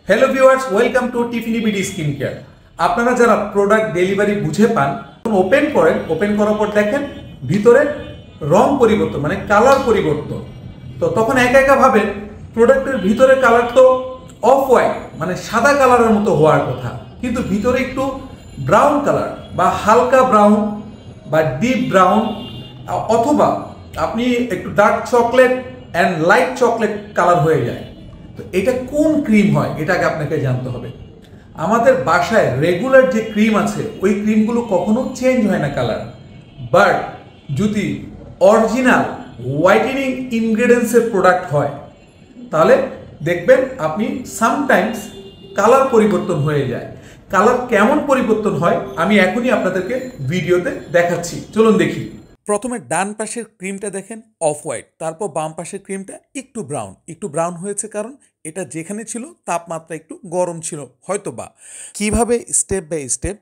Hello viewers, welcome to Tiffany BD skin care. আপনারা যারা product delivery বুঝে পান, ওপেন করেন, ওপেন করার পর দেখেন ভিতরে রং পরিবর্তন মানে কালার পরিবর্তন। তো তখন একা একা ভাবেন প্রোডাক্টের ভিতরে কালার তো অফ হোয়াইট মানে সাদা কালারের মতো হওয়ার কথা, কিন্তু ভিতরে একটু ব্রাউন কালার বা হালকা ব্রাউন বা ডিপ ব্রাউন, অথবা আপনি একটু dark chocolate and light chocolate colour হয়ে যায়। তো এটা কোন ক্রিম হয় এটাকে আপনাকে জানতে হবে। আমাদের বাসায় রেগুলার যে ক্রিম আছে ওই ক্রিমগুলো কখনো চেঞ্জ হয় না কালার, বাট যদি অরিজিনাল হোয়াইটেনিং ইনগ্রেডিয়েন্টসের প্রোডাক্ট হয় তাহলে দেখবেন আপনি সামটাইমস কালার পরিবর্তন হয়ে যায়। কালার কেমন পরিবর্তন হয় আমি এখনই আপনাদেরকে ভিডিওতে দেখাচ্ছি, চলুন দেখি। প্রথমে ডান পাশের ক্রিমটা দেখেন অফ হোয়াইট, তারপর বাম পাশের ক্রিমটা একটু ব্রাউন হয়েছে, কারণ এটা যেখানে ছিল তাপমাত্রা একটু গরম ছিল হয়তো বা। কীভাবে স্টেপ বাই স্টেপ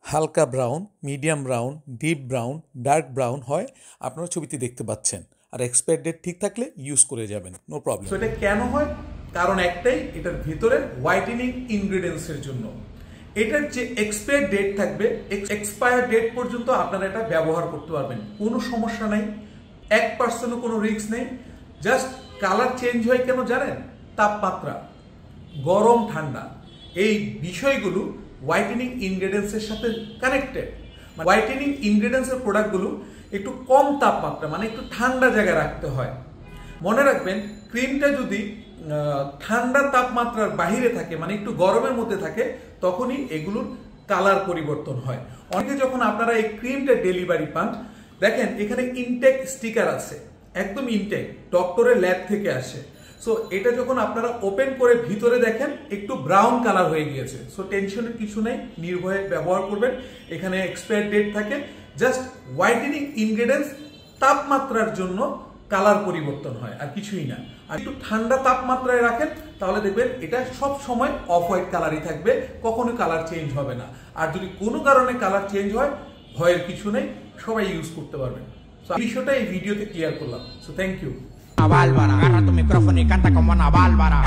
হালকা brown, medium brown, deep brown, dark brown হয় আপনারা ছবিতে দেখতে পাচ্ছেন। আর এক্সপায়ার ডেট ঠিক থাকলে ইউজ করে যাবেন, নো প্রবলেম। তো এটা কেন হয়? কারণ একটাই, এটার ভিতরে হোয়াইটেনিং ইনগ্রেডিয়েন্টসের জন্য। এটার যে এক্সপায়ার ডেট থাকবে, এক্সপায়ার ডেট পর্যন্ত আপনারা এটা ব্যবহার করতে পারবেন, কোনো সমস্যা নাই, 1%ও কোনো রিস্ক নেই। জাস্ট কালার চেঞ্জ হয় কেন জানেন? তাপমাত্রা, গরম ঠান্ডা, এই বিষয়গুলো হোয়াইটেনিং ইনগ্রেডিয়েন্টসের সাথে কানেক্টেড। হোয়াইটেনিং ইনগ্রেডিয়েন্টসের প্রোডাক্টগুলো একটু কম তাপমাত্রা মানে একটু ঠান্ডা জায়গায় রাখতে হয়। মনে রাখবেন, ক্রিমটা যদি ঠান্ডা তাপমাত্রার বাহিরে থাকে মানে একটু গরমের মধ্যে থাকে তখনই এগুলোর কালার পরিবর্তন হয়। অনেকে যখন আপনারা এই ক্রিমটা ডেলিভারি পান, দেখেন এখানে ইনটেক স্টিকার আছে, একদম ইনটেক, ডক্টরের ল্যাব থেকে আসে। সো এটা যখন আপনারা ওপেন করে ভিতরে দেখেন একটু ব্রাউন কালার হয়ে গিয়েছে। সো টেনশনের কিছু নেই, নির্ভয়ে ব্যবহার করবেন। এখানে এক্সপায়ার ডেট থাকে, জাস্ট হোয়াইটেনিং ইনগ্রেডিয়েন্টস তাপমাত্রার জন্য কালার পরিবর্তন হয়, আর কিছুই না। আর একটু ঠান্ডা তাপমাত্রায় রাখেন তাহলে দেখবেন এটা সব সময় অফ হোয়াইট কালারই থাকবে, কখনো কালার চেঞ্জ হবে না। আর যদি কোনো কারণে কালার চেঞ্জ হয়, ভয়ের কিছু নেই, সবাই ইউজ করতে পারবেন। সো এই বিষয়টা এই ভিডিওতে ক্লিয়ার করলাম। So thank you. Bárbara, agarra tu micrófono y canta como una bárbara.